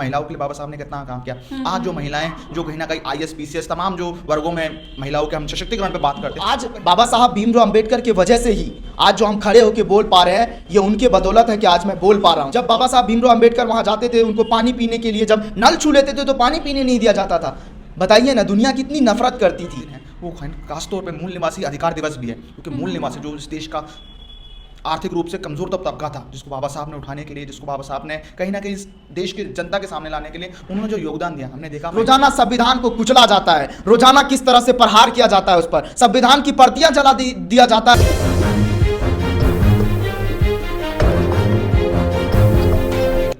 महिलाओं के लिए बाबा साहब ने कितना काम किया। आज जो महिलाएं जो कहीं ना कहीं IAS PCS तमाम जो वर्गों में महिलाओं के हम सशक्तिकरण पे बात करते हैं, आज बाबा साहब भीमराव अंबेडकर की वजह से ही आज जो हम खड़े होकर बोल पा रहे हैं, ये उनके बदौलत है कि आज मैं बोल पा रहा हूँ। जब बाबा साहब भीमराव अंबेडकर वहां जाते थे, उनको पानी पीने के लिए जब नल छू लेते थे तो पानी पीने नहीं दिया जाता था। बताइए ना, दुनिया कितनी नफरत करती थी। वो खासतौर पर मूल निवासी अधिकार दिवस भी है, क्योंकि मूल निवासी जो इस देश का आर्थिक रूप से कमजोर तबका था, जिसको बाबा साहब ने उठाने के लिए, जिसको बाबा साहब ने कहीं ना कहीं इस देश की जनता के सामने लाने के लिए उन्होंने जो योगदान दिया, हमने देखा। रोजाना संविधान को कुचला जाता है, रोजाना किस तरह से प्रहार किया जाता है, उस पर संविधान की प्रतियां जला दिया जाता है।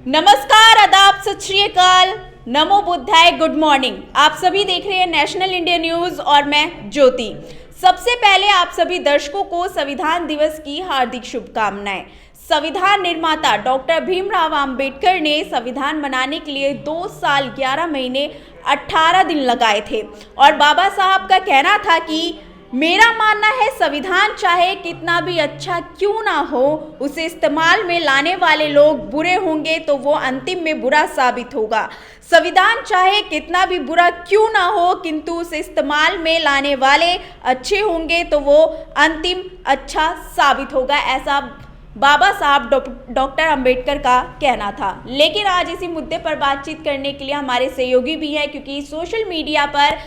नमस्कार, आदाब, सत श्री अकाल, नमो बुद्धाय, गुड मॉर्निंग। आप सभी देख रहे हैं नेशनल इंडिया न्यूज और मैं ज्योति। सबसे पहले आप सभी दर्शकों को संविधान दिवस की हार्दिक शुभकामनाएं। संविधान निर्माता डॉक्टर भीमराव अंबेडकर ने संविधान बनाने के लिए 2 साल 11 महीने 18 दिन लगाए थे और बाबा साहब का कहना था कि मेरा मानना है संविधान चाहे कितना भी अच्छा क्यों ना हो, उसे इस्तेमाल में लाने वाले लोग बुरे होंगे तो वो अंतिम में बुरा साबित होगा। संविधान चाहे कितना भी बुरा क्यों ना हो, किंतु उसे इस्तेमाल में लाने वाले अच्छे होंगे तो वो अंतिम अच्छा साबित होगा। ऐसा बाबा साहब डॉक्टर अंबेडकर का कहना था। लेकिन आज इसी मुद्दे पर बातचीत करने के लिए हमारे सहयोगी भी हैं, क्योंकि सोशल मीडिया पर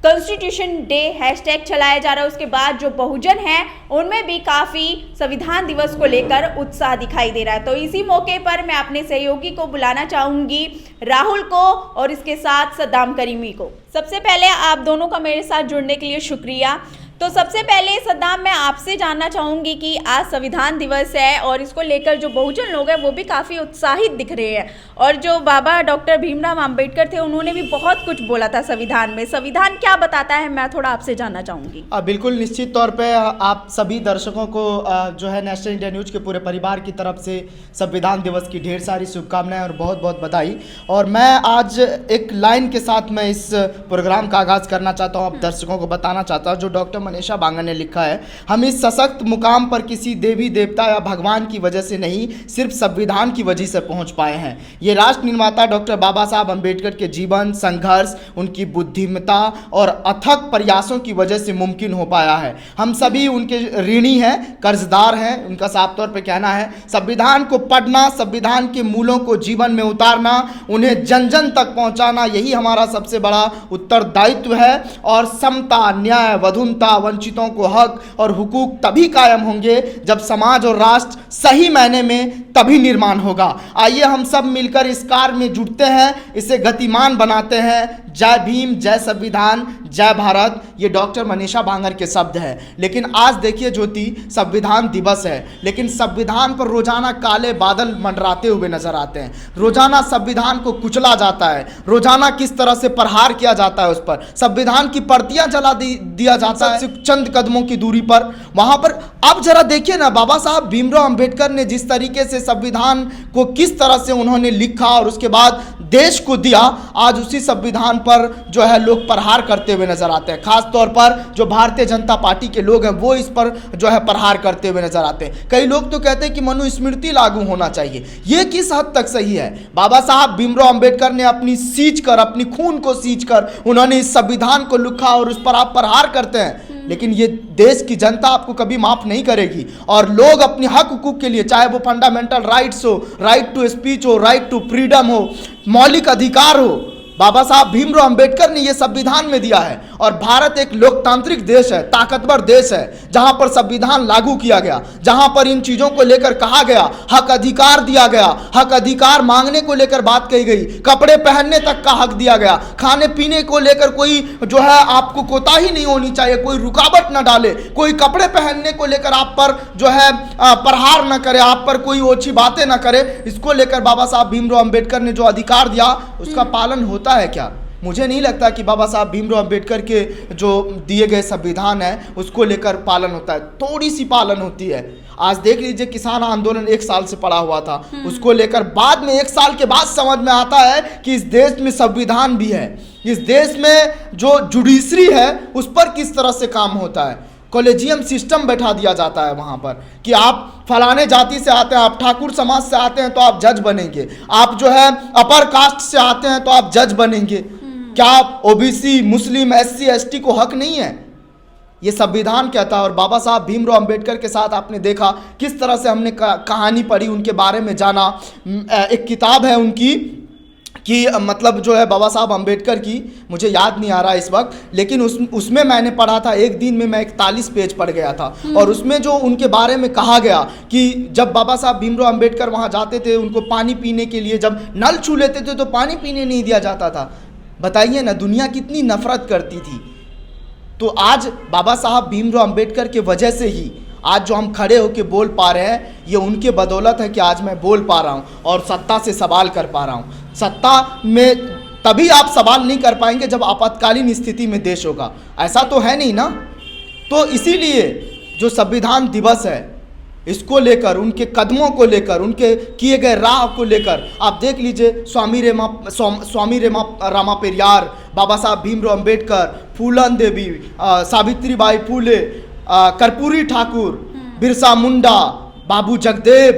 कॉन्स्टिट्यूशन डे हैशटैग चलाया जा रहा है। उसके बाद जो बहुजन हैं उनमें भी काफ़ी संविधान दिवस को लेकर उत्साह दिखाई दे रहा है। तो इसी मौके पर मैं अपने सहयोगी को बुलाना चाहूँगी, राहुल को और इसके साथ सद्दाम करीमी को। सबसे पहले आप दोनों का मेरे साथ जुड़ने के लिए शुक्रिया। तो सबसे पहले सद्दाम, मैं आपसे जानना चाहूँगी कि आज संविधान दिवस है और इसको लेकर जो बहुजन लोग हैं वो भी काफ़ी उत्साहित दिख रहे हैं, और जो बाबा डॉक्टर भीमराव अंबेडकर थे उन्होंने भी बहुत कुछ बोला था संविधान में। संविधान क्या बताता है, मैं थोड़ा आपसे जानना चाहूँगी। बिल्कुल, निश्चित तौर पे आप सभी दर्शकों को जो है नेशनल इंडिया न्यूज़ के पूरे परिवार की तरफ से संविधान दिवस की ढेर सारी शुभकामनाएं और बहुत बहुत बधाई। और मैं आज एक लाइन के साथ मैं इस प्रोग्राम का आगाज़ करना चाहता हूँ, आप दर्शकों को बताना चाहता हूँ, जो डॉक्टर मनीषा बांगर ने लिखा है। हम इस सशक्त मुकाम पर किसी देवी देवता या भगवान की वजह से नहीं, सिर्फ संविधान की वजह से पहुंच पाए हैं। ये राष्ट्र निर्माता डॉक्टर बाबा साहब अंबेडकर के जीवन, संघर्ष, उनकी बुद्धिमत्ता और अथक प्रयासों की वजह से मुमकिन हो पाया है। हम सभी उनके ऋणी हैं, कर्जदार हैं। उनका साफ तौर पर कहना है, संविधान को पढ़ना, संविधान के मूलों को जीवन में उतारना, उन्हें जन जन तक पहुंचाना, यही हमारा सबसे बड़ा उत्तरदायित्व है। और समता, न्याय, वधुनता, वंचितों को हक और हुकूक तभी कायम होंगे जब समाज और राष्ट्र सही मायने में तभी निर्माण होगा। आइए हम सब मिलकर इस कार्य में जुटते हैं, इसे गतिमान बनाते हैं। जय भीम, जय संविधान, जय भारत, ये डॉक्टर मनीषा बांगर के शब्द हैं। लेकिन आज देखिए ज्योति, संविधान दिवस है, लेकिन संविधान पर रोजाना काले बादल मंडराते हुए नजर आते हैं। रोजाना संविधान को कुचला जाता है, रोजाना किस तरह से प्रहार किया जाता है, उस पर संविधान की प्रतियां जला दिया जाता है चंद कदमों की दूरी पर। वहां पर अब जरा देखिए ना, बाबा साहब भीमराव अंबेडकर ने जिस तरीके से संविधान को किस तरह से उन्होंने लिखा और उसके बाद देश को दिया, आज उसी संविधान पर जो है लोग प्रहार करते हुए नजर आते हैं। खास तौर पर जो भारतीय जनता पार्टी के लोग हैं वो इस पर जो है प्रहार करते हुए नजर आते हैं। कई लोग तो कहते हैं कि मनुस्मृति लागू होना चाहिए। ये किस हद तक सही है? बाबा साहब भीमराव अंबेडकर ने अपनी खून को सींच कर उन्होंने इस संविधान को लिखा और उस पर आप प्रहार करते हैं, लेकिन ये देश की जनता आपको कभी माफ नहीं करेगी। और लोग अपने हक हुकूक के लिए, चाहे वो फंडामेंटल राइट्स हो, राइट टू स्पीच हो, राइट टू फ्रीडम हो, मौलिक अधिकार हो, बाबा साहब भीमराव अंबेडकर ने यह संविधान में दिया है। और भारत एक लोकतांत्रिक देश है, ताकतवर देश है, जहां पर संविधान लागू किया गया, जहां पर इन चीजों को लेकर कहा गया, हक अधिकार दिया गया, हक अधिकार मांगने को लेकर बात कही गई, कपड़े पहनने तक का हक दिया गया, खाने पीने को लेकर कोई जो है आपको कोताही नहीं होनी चाहिए, कोई रुकावट न डाले, कोई कपड़े पहनने को लेकर आप पर जो है प्रहार न करे, आप पर कोई ओछी बातें न करे। इसको लेकर बाबा साहब भीमराव अंबेडकर ने जो अधिकार दिया उसका पालन होता है क्या? मुझे नहीं लगता कि बाबा साहब भीमराव अंबेडकर के जो दिए गए संविधान है उसको लेकर पालन होता है। थोड़ी सी पालन होती है। आज देख लीजिए, किसान आंदोलन 1 साल से पड़ा हुआ था, उसको लेकर बाद में 1 साल के बाद समझ में आता है कि इस देश में संविधान भी है, इस देश में जो जुडिशरी है उस पर किस तरह से काम होता है। कॉलेजियम सिस्टम बैठा दिया जाता है वहाँ पर कि आप फलाने जाति से आते हैं, आप ठाकुर समाज से आते हैं तो आप जज बनेंगे, आप जो है अपर कास्ट से आते हैं तो आप जज बनेंगे। क्या ओबीसी, मुस्लिम, एससी, एसटी को हक नहीं है? ये संविधान कहता है। और बाबा साहब भीमराव अंबेडकर के साथ आपने देखा किस तरह से हमने कहानी पढ़ी, उनके बारे में जाना। एक किताब है उनकी कि मतलब जो है बाबा साहब अंबेडकर की, मुझे याद नहीं आ रहा इस वक्त, लेकिन उसमें मैंने पढ़ा था, एक दिन में मैं 41 पेज पढ़ गया था। और उसमें जो उनके बारे में कहा गया कि जब बाबा साहब भीमराव अंबेडकर वहाँ जाते थे, उनको पानी पीने के लिए जब नल छू लेते थे तो पानी पीने नहीं दिया जाता था। बताइए ना, दुनिया कितनी नफरत करती थी। तो आज बाबा साहब भीमराव अंबेडकर के वजह से ही आज जो हम खड़े होकर बोल पा रहे हैं, ये उनके बदौलत है कि आज मैं बोल पा रहा हूँ और सत्ता से सवाल कर पा रहा हूँ। सत्ता में तभी आप सवाल नहीं कर पाएंगे जब आपातकालीन स्थिति में देश होगा, ऐसा तो है नहीं ना। तो इसीलिए जो संविधान दिवस है, इसको लेकर, उनके कदमों को लेकर, उनके किए गए राह को लेकर आप देख लीजिए, स्वामी रामा पेरियार, बाबा साहब भीमराव अंबेडकर, फूलन देवी, सावित्रीबाई फूले, कर्पूरी ठाकुर, बिरसा मुंडा, बाबू जगदेव,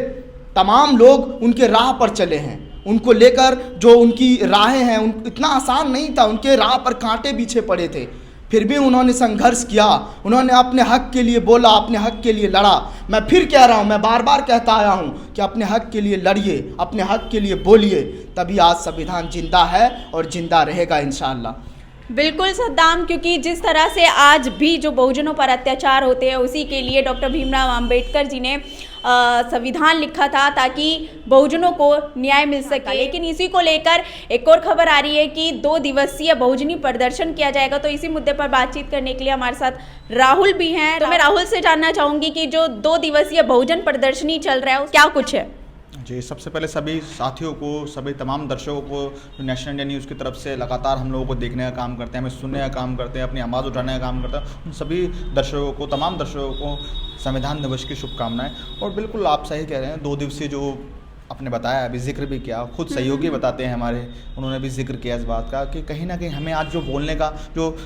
तमाम लोग उनके राह पर चले हैं। उनको लेकर जो उनकी राहें हैं, इतना आसान नहीं था, उनके राह पर कांटे बिछे पड़े थे, फिर भी उन्होंने संघर्ष किया, उन्होंने अपने हक के लिए बोला, अपने हक के लिए लड़ा। मैं फिर कह रहा हूँ, मैं बार बार कहता आया हूँ कि अपने हक के लिए लड़िए, अपने हक के लिए बोलिए, तभी आज संविधान जिंदा है और जिंदा रहेगा इंशाअल्लाह। बिल्कुल सद्दाम, क्योंकि जिस तरह से आज भी जो बहुजनों पर अत्याचार होते हैं, उसी के लिए डॉक्टर भीमराव अंबेडकर जी ने संविधान लिखा था ताकि बहुजनों को न्याय मिल सके। लेकिन इसी को लेकर एक और खबर आ रही है कि 2 दिवसीय बहुजनी प्रदर्शन किया जाएगा। तो इसी मुद्दे पर बातचीत करने के लिए हमारे साथ राहुल भी हैं। तो मैं राहुल से जानना चाहूँगी कि जो 2 दिवसीय बहुजन प्रदर्शनी चल रहा है, क्या कुछ है? जी, सबसे पहले सभी साथियों को, सभी तमाम दर्शकों को जो नेशनल इंडिया न्यूज़ की तरफ से लगातार हम लोगों को देखने का काम करते हैं, हमें सुनने का काम करते हैं, अपनी आवाज़ उठाने का काम करते हैं, उन सभी दर्शकों को, तमाम दर्शकों को संविधान दिवस की शुभकामनाएं। और बिल्कुल आप सही कह रहे हैं, 2 दिवसीय जो आपने बताया, अभी जिक्र भी किया, खुद सहयोगी बताते हैं हमारे, उन्होंने भी जिक्र किया इस बात का कि कहीं ना कहीं हमें आज जो बोलने का जो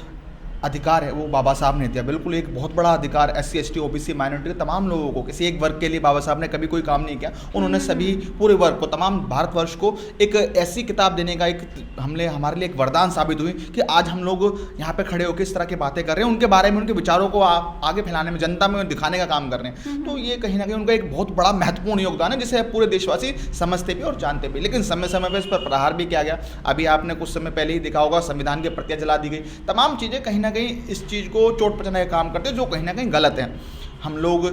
अधिकार है वो बाबा साहब ने दिया। बिल्कुल एक बहुत बड़ा अधिकार एससी, एसटी, ओबीसी, माइनॉरिटी के तमाम लोगों को, किसी एक वर्ग के लिए बाबा साहब ने कभी कोई काम नहीं किया। उन्होंने सभी पूरे वर्ग को, तमाम भारतवर्ष को एक ऐसी किताब देने का एक हमारे लिए एक वरदान साबित हुई कि आज हम लोग यहाँ पे खड़े होकर इस तरह की बातें कर रहे हैं, उनके बारे में, उनके विचारों को आगे फैलाने में, जनता में दिखाने का काम कर रहे हैं। तो ये कहीं ना कहीं उनका एक बहुत बड़ा महत्वपूर्ण योगदान है, जिसे पूरे देशवासी समझते भी और जानते भी। लेकिन समय समय पर इस पर प्रहार भी किया गया। अभी आपने कुछ समय पहले ही देखा होगा, संविधान की प्रतियां जला दी गई। तमाम चीज़ें कहीं ना कहीं इस चीज़ को चोट पहुंचाने का काम करते हैं, जो कहीं ना कहीं गलत है। हम लोग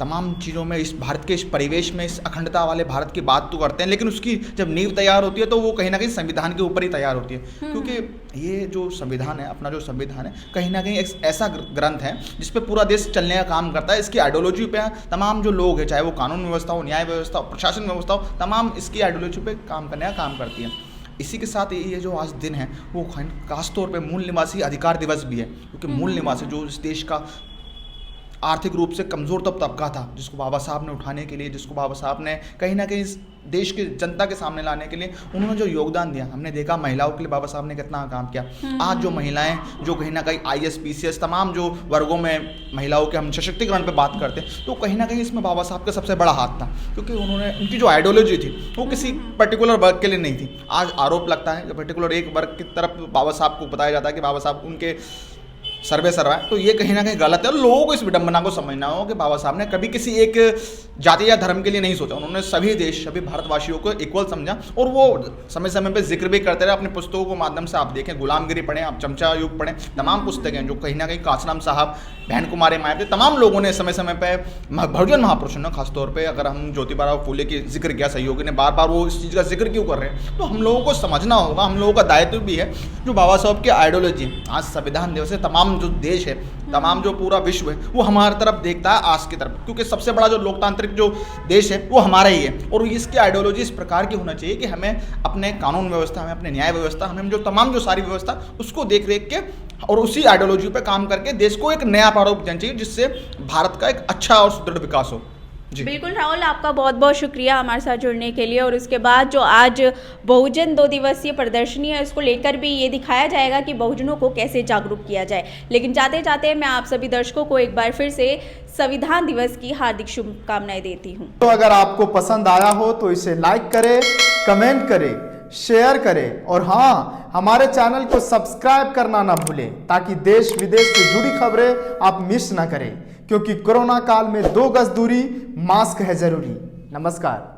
तमाम चीज़ों में, इस भारत के इस परिवेश में, इस अखंडता वाले भारत की बात तो करते हैं, लेकिन उसकी जब नींव तैयार होती है तो वो कहीं ना कहीं संविधान के ऊपर ही तैयार होती है। क्योंकि ये जो संविधान है, अपना जो संविधान है, कहीं ना कहीं एक ऐसा ग्रंथ है जिस पे पूरा देश चलने का काम करता है। इसकी आइडियोलॉजी पे तमाम जो लोग हैं, चाहे वो कानून व्यवस्था हो, न्याय व्यवस्था हो, प्रशासन व्यवस्था हो, तमाम इसकी आइडियोलॉजी पे काम करने का काम करती है। इसी के साथ ये जो आज दिन है वो खास तौर पे मूल निवासी अधिकार दिवस भी है, क्योंकि मूल निवासी जो इस देश का आर्थिक रूप से कमज़ोर तबका था, जिसको बाबा साहब ने उठाने के लिए, जिसको बाबा साहब ने कहीं ना कहीं इस देश की जनता के सामने लाने के लिए उन्होंने जो योगदान दिया, हमने देखा महिलाओं के लिए बाबा साहब ने कितना काम किया। आज जो महिलाएं जो कहीं ना कहीं IAS, PCS, तमाम जो वर्गों में महिलाओं के हम सशक्तिकरण पे बात करते हैं, तो कहीं ना कहीं इसमें बाबा साहब का सबसे बड़ा हाथ था। क्योंकि उन्होंने, उनकी जो आइडियोलॉजी थी वो किसी पर्टिकुलर वर्ग के लिए नहीं थी। आज आरोप लगता है कि पर्टिकुलर एक वर्ग की तरफ बाबा साहब को बताया जाता है कि बाबा साहब उनके सर्वे है, तो ये कहीं ना कहीं गलत है। और लोगों को इस विडंबना को समझना हो कि बाबा साहब ने कभी किसी एक जाति या धर्म के लिए नहीं सोचा। उन्होंने सभी देश, सभी भारतवासियों को इक्वल समझा, और वो समय समय पे जिक्र भी करते रहे। अपने पुस्तकों के माध्यम से आप देखें, गुलामगिरी पढ़ें, आप चमचा युग पढ़ें, तमाम पुस्तकें जो कहीं ना कहीं कांचराम साहब, बहन कुमारी मायावती, तमाम लोगों ने समय समय पर, बहुजन महापुरुषों ने खासतौर पर, अगर हम ज्योतिबा फूले की जिक्र किया, सहयोगी ने बार बार वो इस चीज़ का जिक्र क्यों कर रहे हैं, तो हम लोगों को समझना होगा, हम लोगों का दायित्व भी है जो बाबा साहब की आइडियोलॉजी। आज संविधान दिवस से तमाम जो देश है, तमाम जो पूरा विश्व है, वो हमारी तरफ देखता है, आज की तरफ, क्योंकि सबसे बड़ा जो लोकतांत्रिक जो देश है वो हमारा ही है। और इसकी आइडियोलॉजी इस प्रकार की होना चाहिए कि हमें अपने कानून व्यवस्था, हमें अपने न्याय व्यवस्था, हमें जो तमाम जो सारी व्यवस्था, उसको देख रेख के और उसी आइडियोलॉजी पे काम करके देश को एक नया प्रारूप देना चाहिए, जिससे भारत का एक अच्छा और सुदृढ़ विकास हो। जी। बिल्कुल राहुल, आपका बहुत बहुत शुक्रिया हमारे साथ जुड़ने के लिए। और उसके बाद जो आज बहुजन 2 दिवसीय प्रदर्शनी है, उसको लेकर भी ये दिखाया जाएगा कि बहुजनों को कैसे जागरूक किया जाए। लेकिन जाते जाते मैं आप सभी दर्शकों को एक बार फिर से संविधान दिवस की हार्दिक शुभकामनाएं देती हूँ। तो अगर आपको पसंद आया हो तो इसे लाइक करें, कमेंट करें, शेयर करें और हाँ, हमारे चैनल को सब्सक्राइब करना ना भूलें ताकि देश विदेश से जुड़ी खबरें आप मिस ना करें, क्योंकि कोरोना काल में 2 गज दूरी, मास्क है जरूरी। नमस्कार।